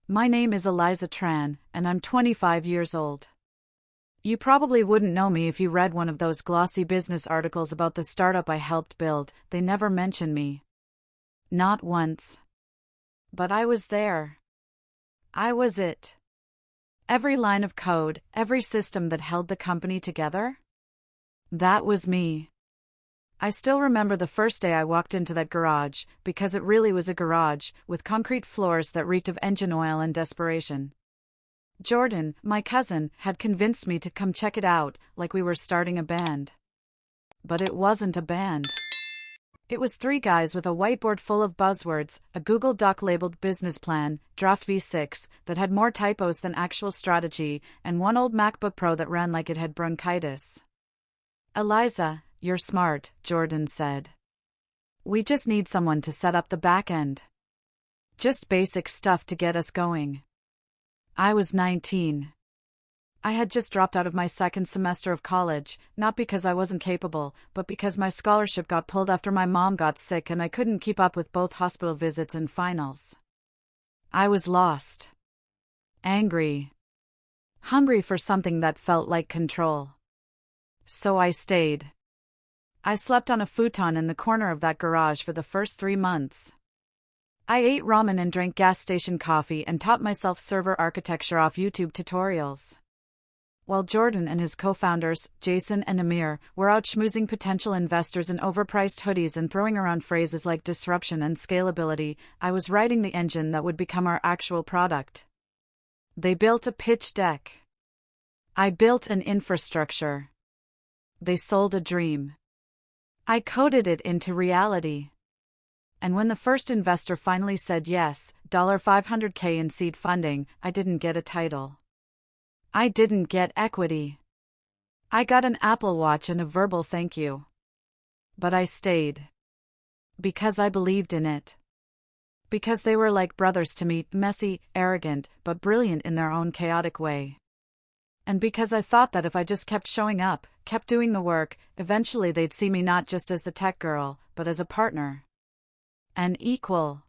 My name is Eliza Tran, and I'm 25 years old. You probably wouldn't know me if you read one of those glossy business articles about the startup I helped build. They never mention me. Not once. But I was there. I was it. Every line of code, every system that held the company together? That was me. I still remember the first day I walked into that garage, because it really was a garage, with concrete floors that reeked of engine oil and desperation. Jordan, my cousin, had convinced me to come check it out, like we were starting a band. But it wasn't a band. It was three guys with a whiteboard full of buzzwords, a Google Doc labeled business plan, Draft V6, that had more typos than actual strategy, and one old MacBook Pro that ran like it had bronchitis. Eliza, you're smart, Jordan said. We just need someone to set up the back end. Just basic stuff to get us going. I was 19. I had just dropped out of my second semester of college, not because I wasn't capable, but because my scholarship got pulled after my mom got sick and I couldn't keep up with both hospital visits and finals. I was lost. Angry. Hungry for something that felt like control. So I stayed. I slept on a futon in the corner of that garage for the first 3 months. I ate ramen and drank gas station coffee and taught myself server architecture off YouTube tutorials. While Jordan and his co-founders, Jason and Amir, were out schmoozing potential investors in overpriced hoodies and throwing around phrases like disruption and scalability, I was writing the engine that would become our actual product. They built a pitch deck. I built an infrastructure. They sold a dream. I coded it into reality. And when the first investor finally said yes, $500K in seed funding, I didn't get a title. I didn't get equity. I got an Apple Watch and a verbal thank you. But I stayed. Because I believed in it. Because they were like brothers to me, messy, arrogant, but brilliant in their own chaotic way. And because I thought that if I just kept showing up, kept doing the work, eventually they'd see me not just as the tech girl, but as a partner. An equal.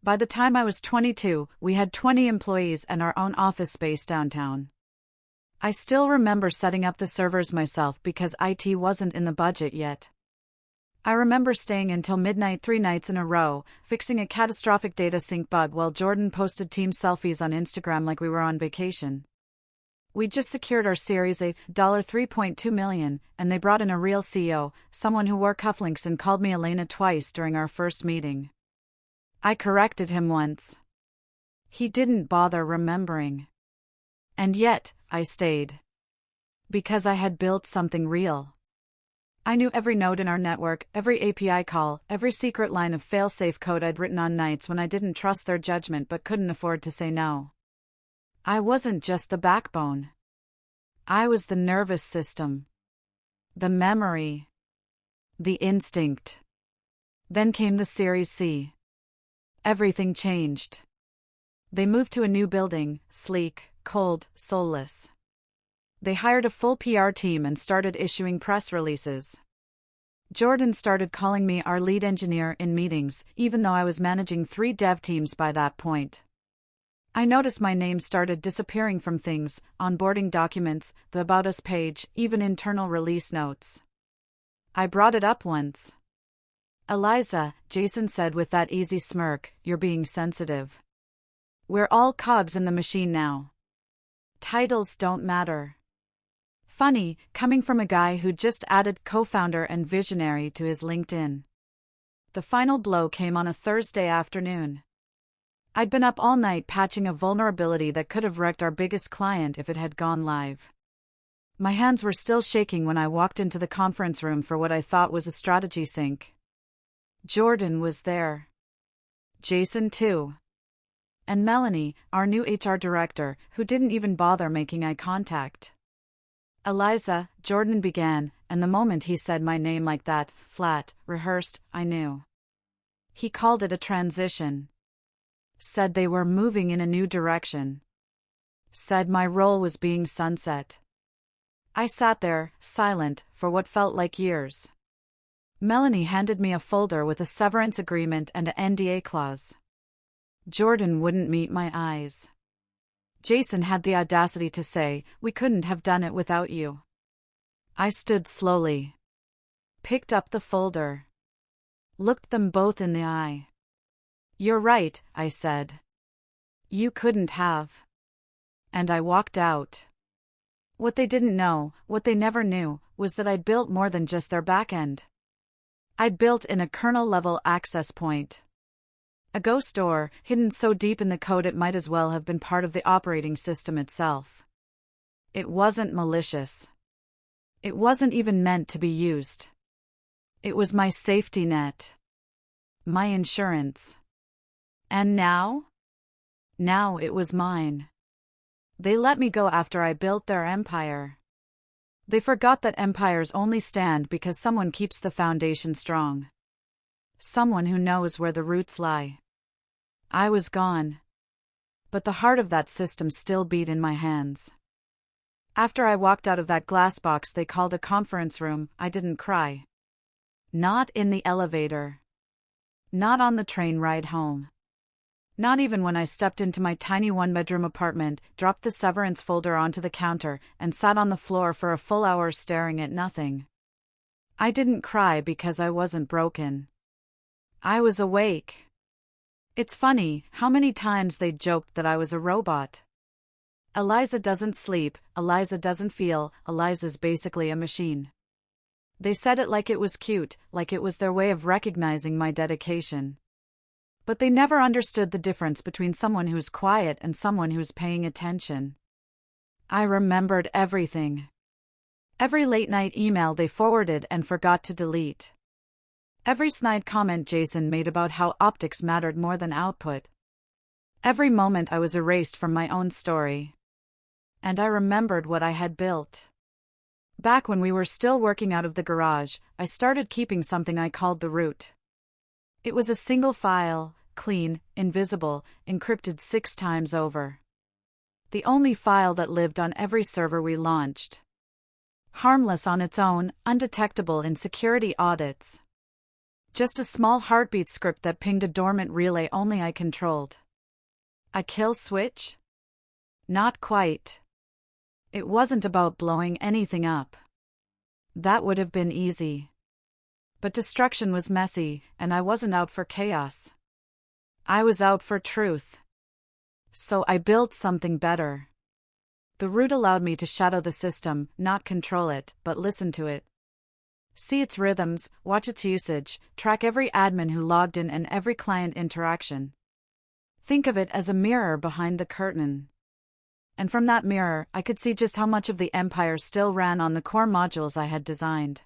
By the time I was 22, we had 20 employees and our own office space downtown. I still remember setting up the servers myself because IT wasn't in the budget yet. I remember staying until midnight 3 nights in a row, fixing a catastrophic data sync bug while Jordan posted team selfies on Instagram like we were on vacation. We'd just secured our Series A, $3.2 million, and they brought in a real CEO, someone who wore cufflinks and called me Elena twice during our first meeting. I corrected him once. He didn't bother remembering. And yet, I stayed. Because I had built something real. I knew every node in our network, every API call, every secret line of fail-safe code I'd written on nights when I didn't trust their judgment but couldn't afford to say no. I wasn't just the backbone. I was the nervous system. The memory. The instinct. Then came the Series C. Everything changed. They moved to a new building, sleek, cold, soulless. They hired a full PR team and started issuing press releases. Jordan started calling me our lead engineer in meetings, even though I was managing 3 dev teams by that point. I noticed my name started disappearing from things, onboarding documents, the About Us page, even internal release notes. I brought it up once. Eliza, Jason said with that easy smirk, you're being sensitive. We're all cogs in the machine now. Titles don't matter. Funny, coming from a guy who just added co-founder and visionary to his LinkedIn. The final blow came on a Thursday afternoon. I'd been up all night patching a vulnerability that could have wrecked our biggest client if it had gone live. My hands were still shaking when I walked into the conference room for what I thought was a strategy sync. Jordan was there. Jason too. And Melanie, our new HR director, who didn't even bother making eye contact. Eliza, Jordan began, and the moment he said my name like that, flat, rehearsed, I knew. He called it a transition. Said they were moving in a new direction. Said my role was being sunset. I sat there, silent, for what felt like years. Melanie handed me a folder with a severance agreement and an NDA clause. Jordan wouldn't meet my eyes. Jason had the audacity to say, "We couldn't have done it without you." I stood slowly, picked up the folder, looked them both in the eye. "You're right," I said. "You couldn't have." And I walked out. What they didn't know, what they never knew, was that I'd built more than just their backend. I'd built in a kernel-level access point. A ghost door, hidden so deep in the code it might as well have been part of the operating system itself. It wasn't malicious. It wasn't even meant to be used. It was my safety net. My insurance. And now? Now it was mine. They let me go after I built their empire. They forgot that empires only stand because someone keeps the foundation strong. Someone who knows where the roots lie. I was gone. But the heart of that system still beat in my hands. After I walked out of that glass box they called a conference room, I didn't cry. Not in the elevator. Not on the train ride home. Not even when I stepped into my tiny one-bedroom apartment, dropped the severance folder onto the counter, and sat on the floor for a full hour staring at nothing. I didn't cry because I wasn't broken. I was awake. It's funny how many times they joked that I was a robot. Eliza doesn't sleep, Eliza doesn't feel, Eliza's basically a machine. They said it like it was cute, like it was their way of recognizing my dedication. But they never understood the difference between someone who's quiet and someone who's paying attention. I remembered everything. Every late-night email they forwarded and forgot to delete. Every snide comment Jason made about how optics mattered more than output. Every moment I was erased from my own story. And I remembered what I had built. Back when we were still working out of the garage, I started keeping something I called the root. It was a single file, clean, invisible, encrypted 6 times over. The only file that lived on every server we launched. Harmless on its own, undetectable in security audits. Just a small heartbeat script that pinged a dormant relay only I controlled. A kill switch? Not quite. It wasn't about blowing anything up. That would have been easy. But destruction was messy, and I wasn't out for chaos. I was out for truth. So I built something better. The root allowed me to shadow the system, not control it, but listen to it. See its rhythms, watch its usage, track every admin who logged in and every client interaction. Think of it as a mirror behind the curtain. And from that mirror, I could see just how much of the empire still ran on the core modules I had designed.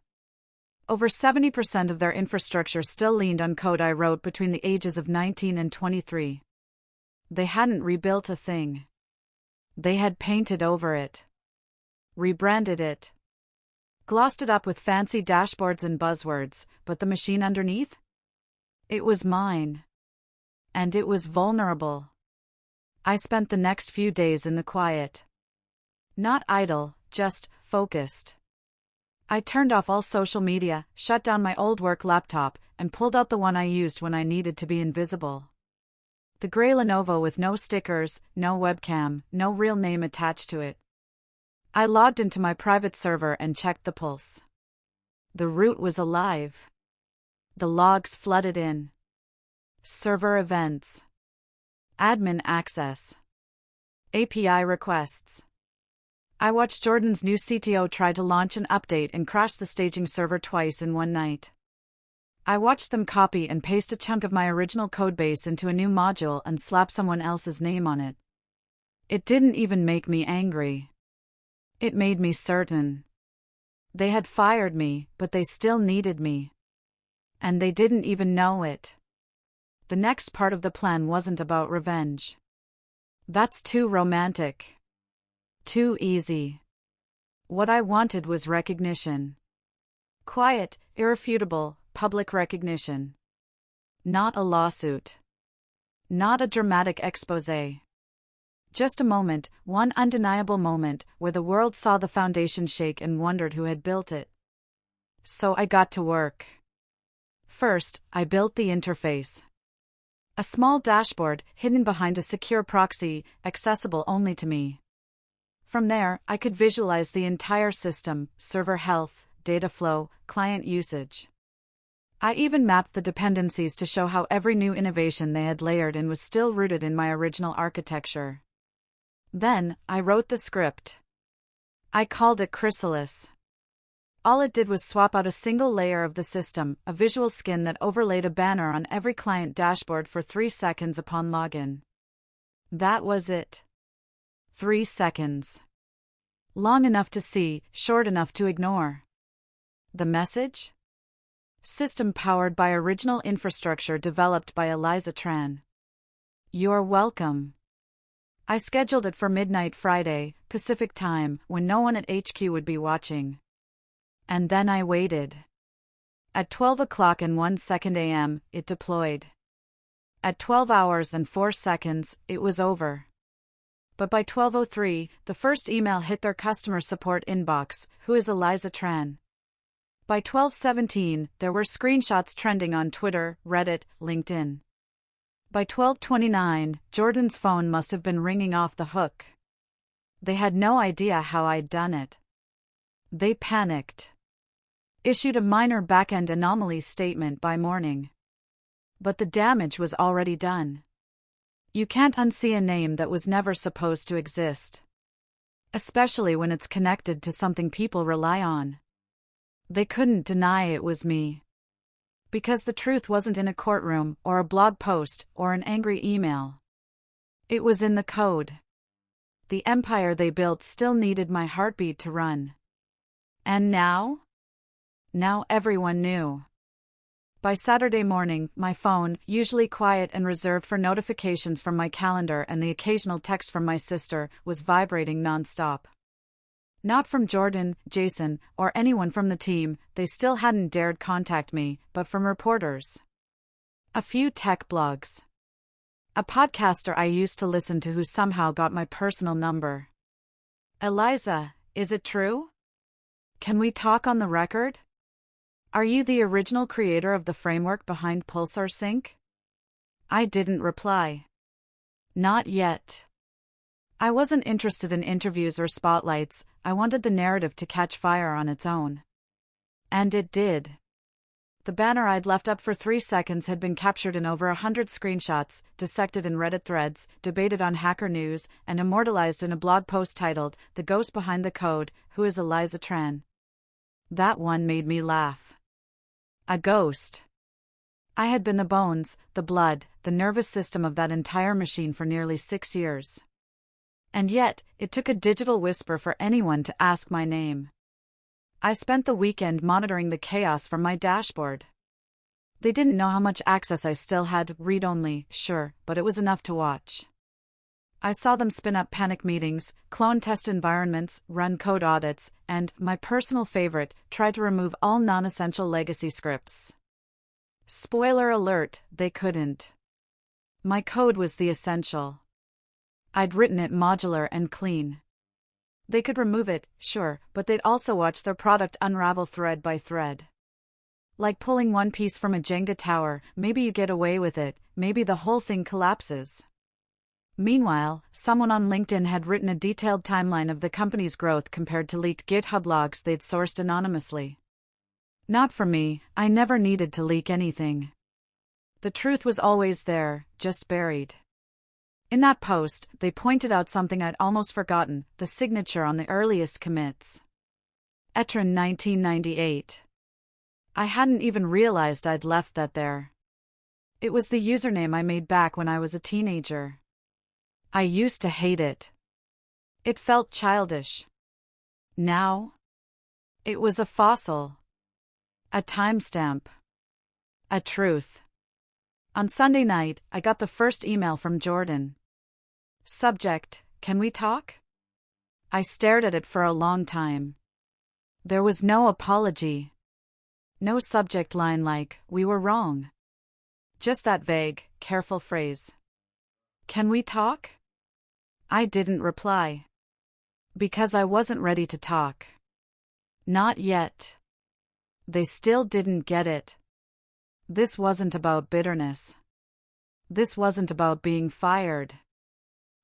Over 70% of their infrastructure still leaned on code I wrote between the ages of 19 and 23. They hadn't rebuilt a thing. They had painted over it. Rebranded it. Glossed it up with fancy dashboards and buzzwords, but the machine underneath? It was mine. And it was vulnerable. I spent the next few days in the quiet. Not idle, just focused. I turned off all social media, shut down my old work laptop, and pulled out the one I used when I needed to be invisible. The gray Lenovo with no stickers, no webcam, no real name attached to it. I logged into my private server and checked the pulse. The root was alive. The logs flooded in. Server events. Admin access. API requests. I watched Jordan's new CTO try to launch an update and crash the staging server twice in one night. I watched them copy and paste a chunk of my original codebase into a new module and slap someone else's name on it. It didn't even make me angry. It made me certain. They had fired me, but they still needed me. And they didn't even know it. The next part of the plan wasn't about revenge. That's too romantic. Too easy. What I wanted was recognition. Quiet, irrefutable, public recognition. Not a lawsuit. Not a dramatic exposé. Just a moment, one undeniable moment, where the world saw the foundation shake and wondered who had built it. So I got to work. First, I built the interface. A small dashboard hidden behind a secure proxy, accessible only to me. From there, I could visualize the entire system: server health, data flow, client usage. I even mapped the dependencies to show how every new innovation they had layered in was still rooted in my original architecture. Then, I wrote the script. I called it Chrysalis. All it did was swap out a single layer of the system, a visual skin that overlaid a banner on every client dashboard for 3 seconds upon login. That was it. 3 seconds. Long enough to see, short enough to ignore. The message? System powered by original infrastructure developed by Eliza Tran. You're welcome. I scheduled it for midnight Friday, Pacific time, when no one at HQ would be watching. And then I waited. At 12 o'clock and 1 second a.m., it deployed. At 12 hours and 4 seconds, it was over. But by 12:03, the first email hit their customer support inbox: "Who is Eliza Tran?" By 12:17, there were screenshots trending on Twitter, Reddit, LinkedIn. By 12:29, Jordan's phone must have been ringing off the hook. They had no idea how I'd done it. They panicked. Issued a minor back-end anomaly statement by morning. But the damage was already done. You can't unsee a name that was never supposed to exist. Especially when it's connected to something people rely on. They couldn't deny it was me. Because the truth wasn't in a courtroom, or a blog post, or an angry email. It was in the code. The empire they built still needed my heartbeat to run. And now? Now everyone knew. By Saturday morning, my phone, usually quiet and reserved for notifications from my calendar and the occasional text from my sister, was vibrating nonstop. Not from Jordan, Jason, or anyone from the team, they still hadn't dared contact me, but from reporters. A few tech blogs. A podcaster I used to listen to who somehow got my personal number. Eliza, is it true? Can we talk on the record? Are you the original creator of the framework behind Pulsar Sync? I didn't reply. Not yet. I wasn't interested in interviews or spotlights. I wanted the narrative to catch fire on its own. And it did. The banner I'd left up for 3 seconds had been captured in over 100 screenshots, dissected in Reddit threads, debated on Hacker News, and immortalized in a blog post titled, "The Ghost Behind the Code, Who is Eliza Tran?" That one made me laugh. A ghost. I had been the bones, the blood, the nervous system of that entire machine for nearly 6 years. And yet, it took a digital whisper for anyone to ask my name. I spent the weekend monitoring the chaos from my dashboard. They didn't know how much access I still had, read-only, sure, but it was enough to watch. I saw them spin up panic meetings, clone test environments, run code audits, and, my personal favorite, try to remove all non-essential legacy scripts. Spoiler alert, they couldn't. My code was the essential. I'd written it modular and clean. They could remove it, sure, but they'd also watch their product unravel thread by thread. Like pulling one piece from a Jenga tower, maybe you get away with it, maybe the whole thing collapses. Meanwhile, someone on LinkedIn had written a detailed timeline of the company's growth compared to leaked GitHub logs they'd sourced anonymously. Not for me, I never needed to leak anything. The truth was always there, just buried. In that post, they pointed out something I'd almost forgotten: the signature on the earliest commits. Etron 1998. I hadn't even realized I'd left that there. It was the username I made back when I was a teenager. I used to hate it. It felt childish. Now? It was a fossil. A timestamp. A truth. On Sunday night, I got the first email from Jordan. Subject: Can we talk? I stared at it for a long time. There was no apology. No subject line like, "We were wrong." Just that vague, careful phrase. Can we talk? I didn't reply. Because I wasn't ready to talk. Not yet. They still didn't get it. This wasn't about bitterness. This wasn't about being fired.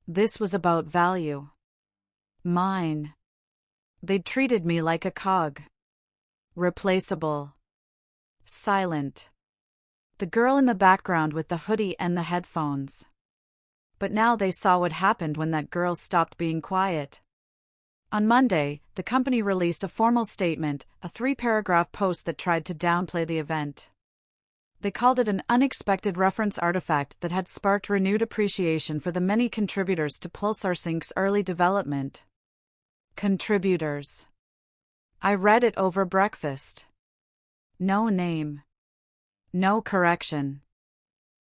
This was about value. Mine. They'd treated me like a cog. Replaceable. Silent. The girl in the background with the hoodie and the headphones. But now they saw what happened when that girl stopped being quiet. On Monday, the company released a formal statement, a 3-paragraph post that tried to downplay the event. They called it an unexpected reference artifact that had sparked renewed appreciation for the many contributors to Pulsar Sync's early development. Contributors. I read it over breakfast. No name. No correction.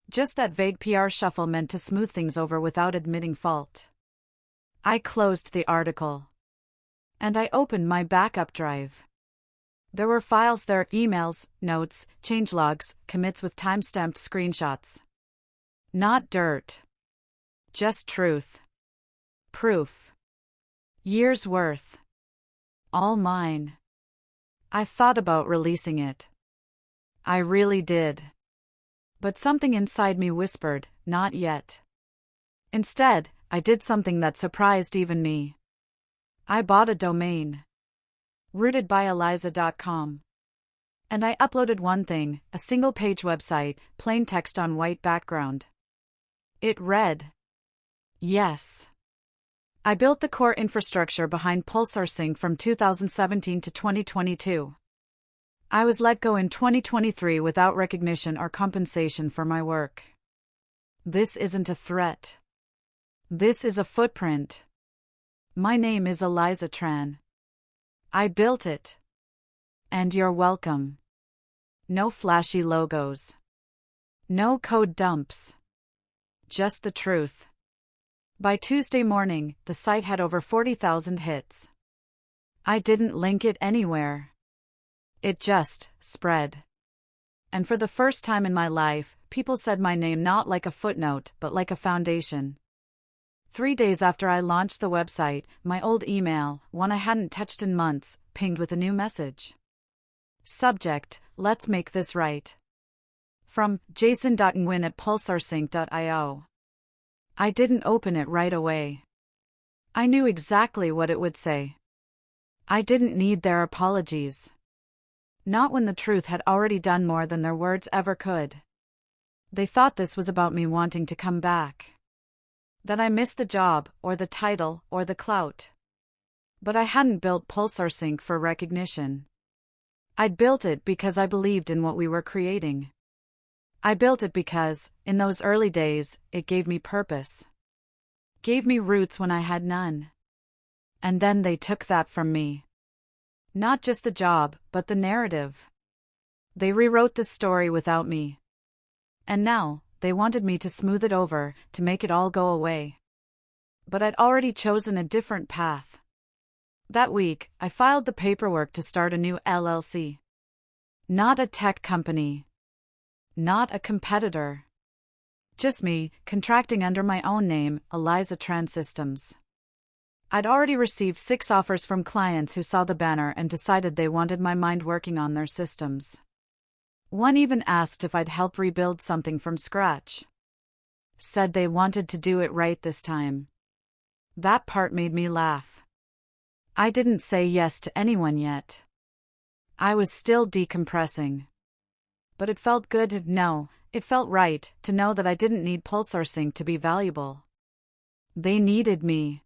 Just that vague PR shuffle meant to smooth things over without admitting fault. I closed the article. And I opened my backup drive. There were files there, emails, notes, changelogs, commits with time-stamped screenshots. Not dirt. Just truth. Proof. Years worth. All mine. I thought about releasing it. I really did. But something inside me whispered, not yet. Instead, I did something that surprised even me. I bought a domain. rootedbyeliza.com. And I uploaded one thing, a single-page website, plain text on white background. It read, yes. I built the core infrastructure behind Pulsar Sync from 2017 to 2022. I was let go in 2023 without recognition or compensation for my work. This isn't a threat. This is a footprint. My name is Eliza Tran. I built it. And you're welcome. No flashy logos. No code dumps. Just the truth. By Tuesday morning, the site had over 40,000 hits. I didn't link it anywhere. It just spread. And for the first time in my life, people said my name not like a footnote, but like a foundation. 3 days after I launched the website, my old email, one I hadn't touched in months, pinged with a new message. Subject, let's make this right. From jason.nguyen@pulsarsync.io. I didn't open it right away. I knew exactly what it would say. I didn't need their apologies. Not when the truth had already done more than their words ever could. They thought this was about me wanting to come back. That I missed the job, or the title, or the clout. But I hadn't built Pulsar Sync for recognition. I'd built it because I believed in what we were creating. I built it because, in those early days, it gave me purpose. Gave me roots when I had none. And then they took that from me. Not just the job, but the narrative. They rewrote the story without me. And now, they wanted me to smooth it over, to make it all go away. But I'd already chosen a different path. That week, I filed the paperwork to start a new LLC. Not a tech company. Not a competitor. Just me, contracting under my own name, Eliza Tran Systems. I'd already received 6 offers from clients who saw the banner and decided they wanted my mind working on their systems. One even asked if I'd help rebuild something from scratch. Said they wanted to do it right this time. That part made me laugh. I didn't say yes to anyone yet. I was still decompressing. But it felt good to know, it felt right, to know that I didn't need Pulsar Sync to be valuable. They needed me.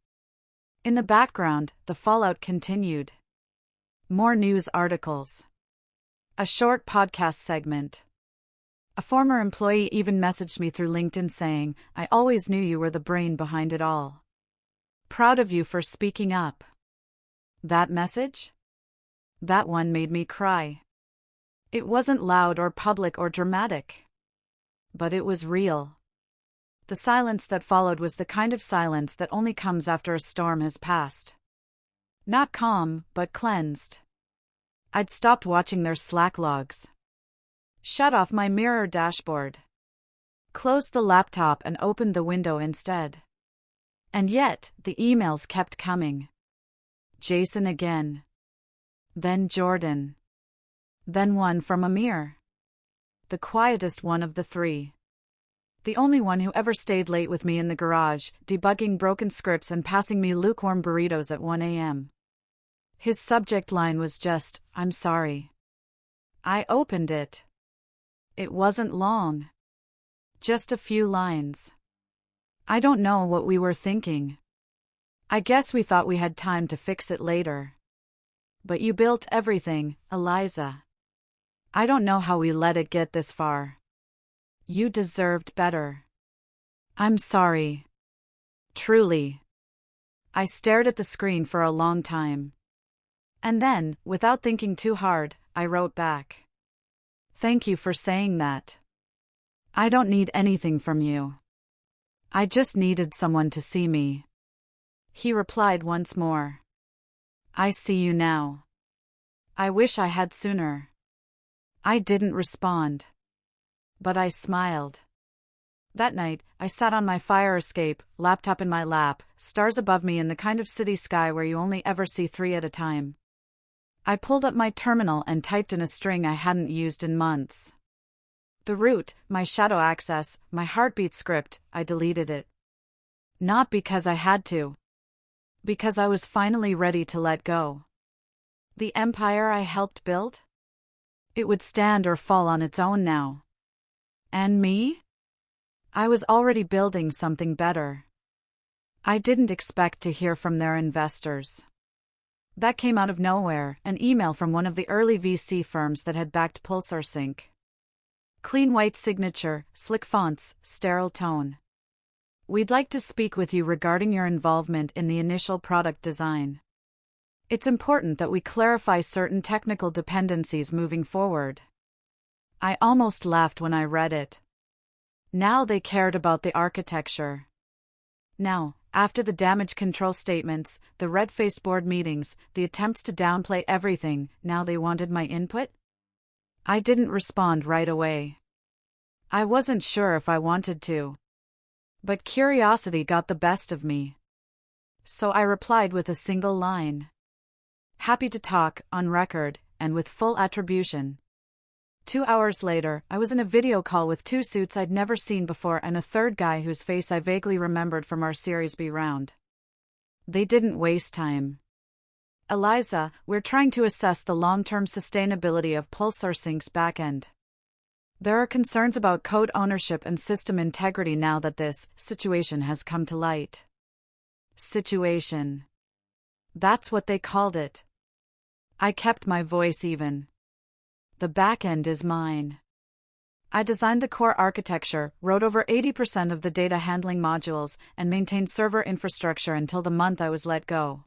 In the background, the fallout continued. More news articles. A short podcast segment. A former employee even messaged me through LinkedIn saying, "I always knew you were the brain behind it all. Proud of you for speaking up." That message? That one made me cry. It wasn't loud or public or dramatic. But it was real. The silence that followed was the kind of silence that only comes after a storm has passed. Not calm, but cleansed. I'd stopped watching their Slack logs. Shut off my mirror dashboard. Closed the laptop and opened the window instead. And yet, the emails kept coming. Jason again. Then Jordan. Then one from Amir. The quietest one of the 3. The only one who ever stayed late with me in the garage, debugging broken scripts and passing me lukewarm burritos at 1 a.m. His subject line was just, "I'm sorry." I opened it. It wasn't long. Just a few lines. I don't know what we were thinking. I guess we thought we had time to fix it later. But you built everything, Eliza. I don't know how we let it get this far. You deserved better. I'm sorry. Truly. I stared at the screen for a long time. And then, without thinking too hard, I wrote back. Thank you for saying that. I don't need anything from you. I just needed someone to see me. He replied once more. I see you now. I wish I had sooner. I didn't respond. But I smiled. That night, I sat on my fire escape, laptop in my lap, stars above me in the kind of city sky where you only ever see 3 at a time. I pulled up my terminal and typed in a string I hadn't used in months. The root, my shadow access, my heartbeat script, I deleted it. Not because I had to. Because I was finally ready to let go. The empire I helped build? It would stand or fall on its own now. And me? I was already building something better. I didn't expect to hear from their investors. That came out of nowhere, an email from one of the early VC firms that had backed Pulsar Sync. Clean white signature, slick fonts, sterile tone. We'd like to speak with you regarding your involvement in the initial product design. It's important that we clarify certain technical dependencies moving forward. I almost laughed when I read it. Now they cared about the architecture. Now, after the damage control statements, the red-faced board meetings, the attempts to downplay everything, now they wanted my input? I didn't respond right away. I wasn't sure if I wanted to. But curiosity got the best of me. So I replied with a single line. Happy to talk, on record, and with full attribution. 2 hours later, I was in a video call with 2 suits I'd never seen before and a third guy whose face I vaguely remembered from our Series B round. They didn't waste time. Eliza, we're trying to assess the long-term sustainability of Pulsar Sync's backend. There are concerns about code ownership and system integrity now that this situation has come to light. Situation. That's what they called it. I kept my voice even. The backend is mine. I designed the core architecture, wrote over 80% of the data handling modules, and maintained server infrastructure until the month I was let go.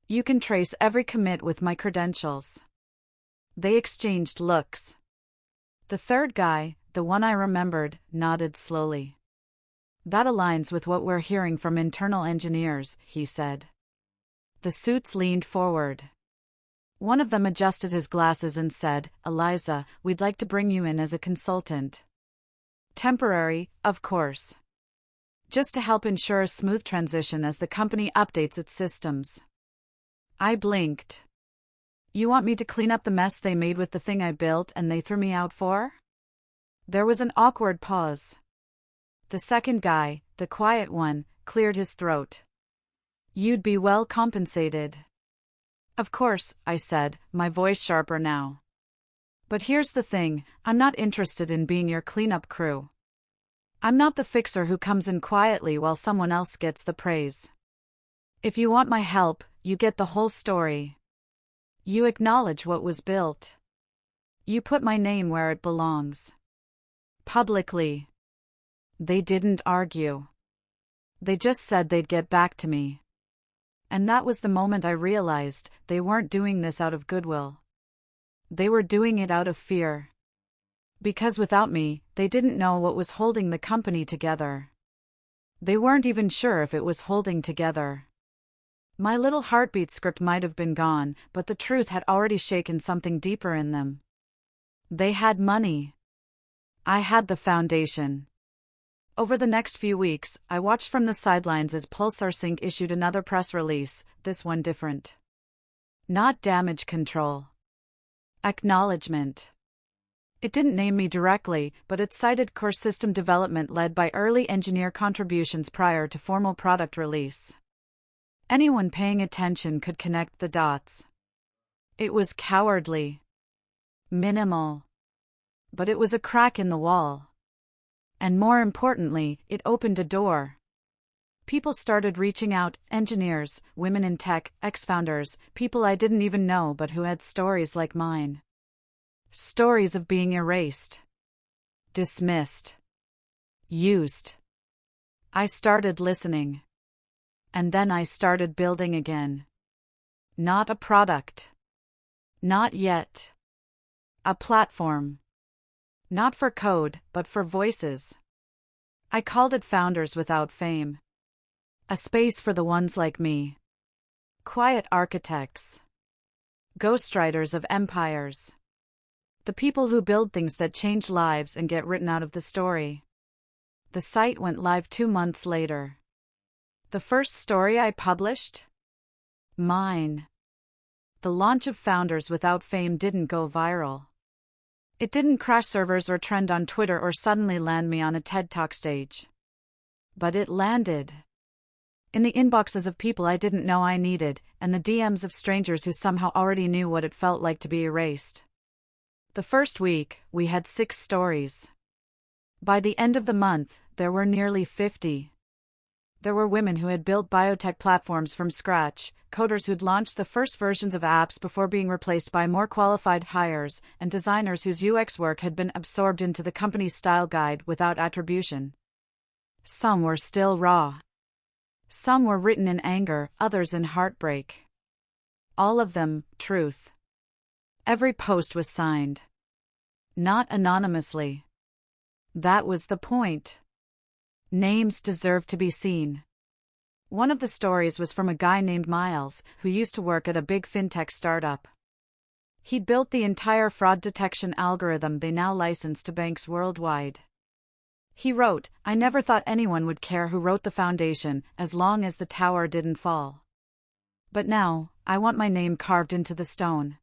You can trace every commit with my credentials. They exchanged looks. The third guy, the one I remembered, nodded slowly. That aligns with what we're hearing from internal engineers, he said. The suits leaned forward. One of them adjusted his glasses and said, Eliza, we'd like to bring you in as a consultant. Temporary, of course. Just to help ensure a smooth transition as the company updates its systems. I blinked. You want me to clean up the mess they made with the thing I built and they threw me out for? There was an awkward pause. The second guy, the quiet one, cleared his throat. You'd be well compensated. Of course, I said, my voice sharper now. But here's the thing, I'm not interested in being your cleanup crew. I'm not the fixer who comes in quietly while someone else gets the praise. If you want my help, you get the whole story. You acknowledge what was built. You put my name where it belongs. Publicly. They didn't argue. They just said they'd get back to me. And that was the moment I realized they weren't doing this out of goodwill. They were doing it out of fear. Because without me, they didn't know what was holding the company together. They weren't even sure if it was holding together. My little heartbeat script might have been gone, but the truth had already shaken something deeper in them. They had money. I had the foundation. Over the next few weeks, I watched from the sidelines as Pulsar Sync issued another press release, this one different. Not damage control. Acknowledgement. It didn't name me directly, but it cited core system development led by early engineer contributions prior to formal product release. Anyone paying attention could connect the dots. It was cowardly. Minimal. But it was a crack in the wall. And more importantly, it opened a door. People started reaching out, engineers, women in tech, ex-founders, people I didn't even know but who had stories like mine. Stories of being erased. Dismissed. Used. I started listening. And then I started building again. Not a product. Not yet. A platform. Not for code, but for voices. I called it Founders Without Fame. A space for the ones like me. Quiet architects. Ghostwriters of empires. The people who build things that change lives and get written out of the story. The site went live 2 months later. The first story I published? Mine. The launch of Founders Without Fame didn't go viral. It didn't crash servers or trend on Twitter or suddenly land me on a TED Talk stage. But it landed. In the inboxes of people I didn't know I needed, and the DMs of strangers who somehow already knew what it felt like to be erased. The first week, we had 6 stories. By the end of the month, there were nearly 50. There were women who had built biotech platforms from scratch, coders who'd launched the first versions of apps before being replaced by more qualified hires, and designers whose UX work had been absorbed into the company's style guide without attribution. Some were still raw. Some were written in anger, others in heartbreak. All of them, truth. Every post was signed. Not anonymously. That was the point. Names deserve to be seen. One of the stories was from a guy named Miles, who used to work at a big fintech startup. He built the entire fraud detection algorithm they now license to banks worldwide. He wrote, "I never thought anyone would care who wrote the foundation, as long as the tower didn't fall. But now, I want my name carved into the stone."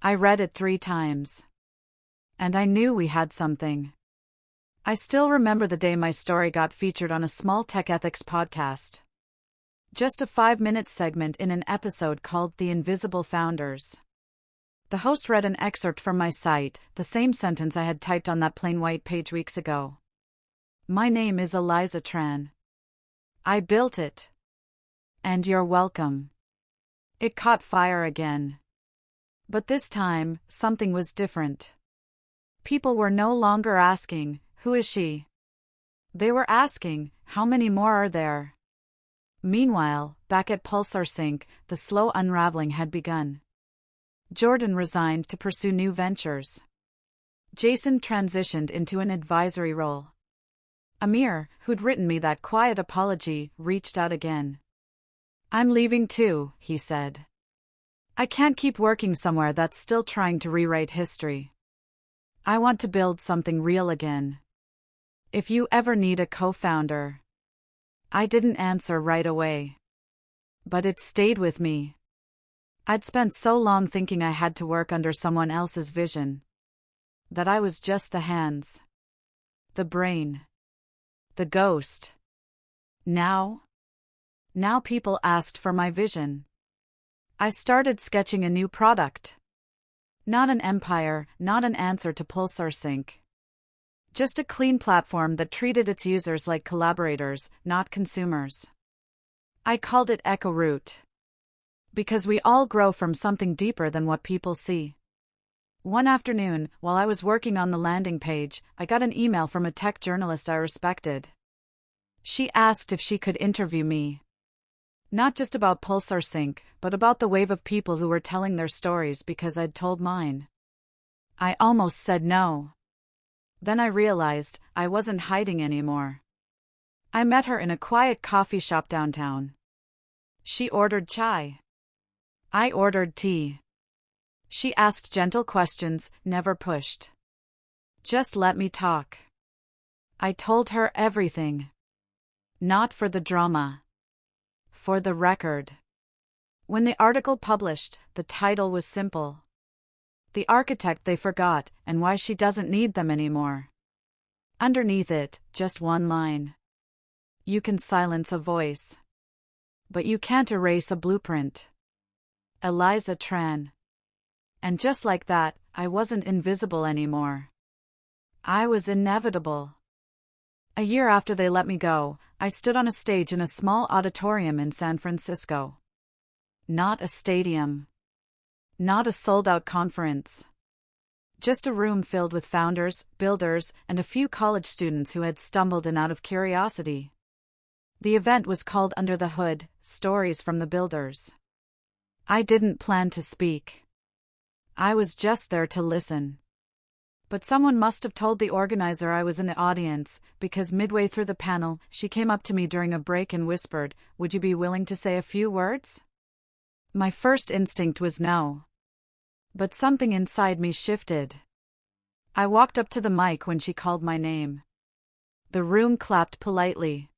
I read it 3 times. And I knew we had something. I still remember the day my story got featured on a small tech ethics podcast. Just a 5-minute segment in an episode called The Invisible Founders. The host read an excerpt from my site, the same sentence I had typed on that plain white page weeks ago. "My name is Eliza Tran. I built it. And you're welcome." It caught fire again. But this time, something was different. People were no longer asking, "Who is she?" They were asking, "How many more are there?" Meanwhile, back at Pulsar Sync, the slow unraveling had begun. Jordan resigned to pursue new ventures. Jason transitioned into an advisory role. Amir, who'd written me that quiet apology, reached out again. "I'm leaving too," he said. "I can't keep working somewhere that's still trying to rewrite history. I want to build something real again. If you ever need a co-founder." I didn't answer right away. But it stayed with me. I'd spent so long thinking I had to work under someone else's vision. That I was just the hands. The brain. The ghost. Now people asked for my vision. I started sketching a new product. Not an empire, not an answer to Pulsar Sync. Just a clean platform that treated its users like collaborators, not consumers. I called it Root. Because we all grow from something deeper than what people see. One afternoon, while I was working on the landing page, I got an email from a tech journalist I respected. She asked if she could interview me. Not just about Pulsar Sync, but about the wave of people who were telling their stories because I'd told mine. I almost said no. Then I realized I wasn't hiding anymore. I met her in a quiet coffee shop downtown. She ordered chai. I ordered tea. She asked gentle questions, never pushed. Just let me talk. I told her everything. Not for the drama. For the record. When the article published, the title was simple. The architect they forgot, and why she doesn't need them anymore. Underneath it, just one line. You can silence a voice, but you can't erase a blueprint. Eliza Tran. And just like that, I wasn't invisible anymore. I was inevitable. A year after they let me go, I stood on a stage in a small auditorium in San Francisco. Not a stadium. Not a sold-out conference. Just a room filled with founders, builders, and a few college students who had stumbled in out of curiosity. The event was called Under the Hood: Stories from the Builders. I didn't plan to speak. I was just there to listen. But someone must have told the organizer I was in the audience, because midway through the panel, she came up to me during a break and whispered, "Would you be willing to say a few words?" My first instinct was no. But something inside me shifted. I walked up to the mic when she called my name. The room clapped politely.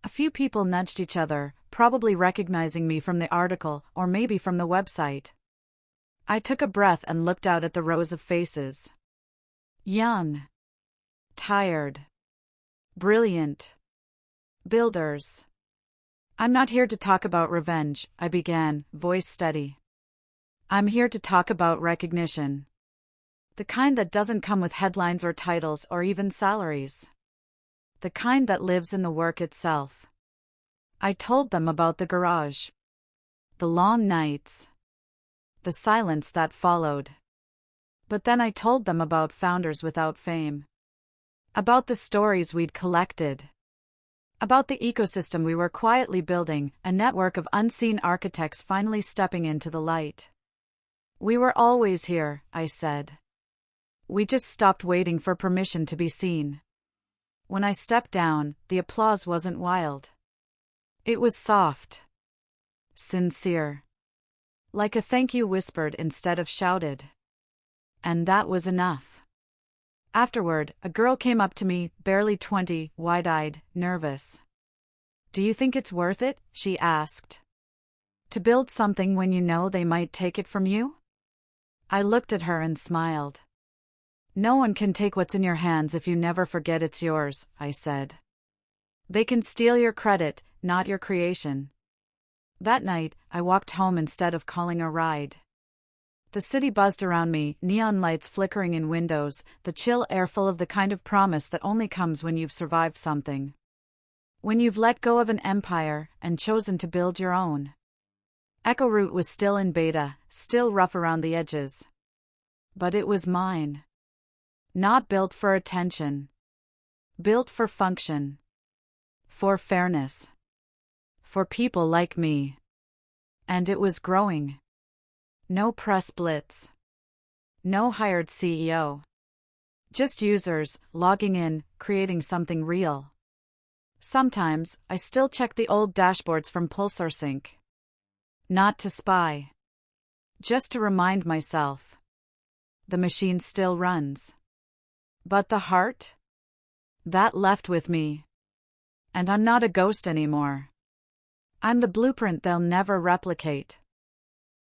A few people nudged each other, probably recognizing me from the article or maybe from the website. I took a breath and looked out at the rows of faces. Young. Tired. Brilliant. Builders. "I'm not here to talk about revenge," I began, voice steady. "I'm here to talk about recognition. The kind that doesn't come with headlines or titles or even salaries. The kind that lives in the work itself." I told them about the garage. The long nights. The silence that followed. But then I told them about founders without fame. About the stories we'd collected. About the ecosystem we were quietly building, a network of unseen architects finally stepping into the light. "We were always here," I said. "We just stopped waiting for permission to be seen." When I stepped down, the applause wasn't wild. It was soft. Sincere. Like a thank you whispered instead of shouted. And that was enough. Afterward, a girl came up to me, barely 20, wide-eyed, nervous. "Do you think it's worth it?" she asked. "To build something when you know they might take it from you?" I looked at her and smiled. "No one can take what's in your hands if you never forget it's yours," I said. "They can steal your credit, not your creation." That night, I walked home instead of calling a ride. The city buzzed around me, neon lights flickering in windows, the chill air full of the kind of promise that only comes when you've survived something. When you've let go of an empire and chosen to build your own. Echo Root was still in beta, still rough around the edges. But it was mine. Not built for attention. Built for function. For fairness. For people like me. And it was growing. No press blitz. No hired CEO. Just users, logging in, creating something real. Sometimes, I still check the old dashboards from Pulsar Sync. Not to spy. Just to remind myself. The machine still runs. But the heart? That left with me. And I'm not a ghost anymore. I'm the blueprint they'll never replicate.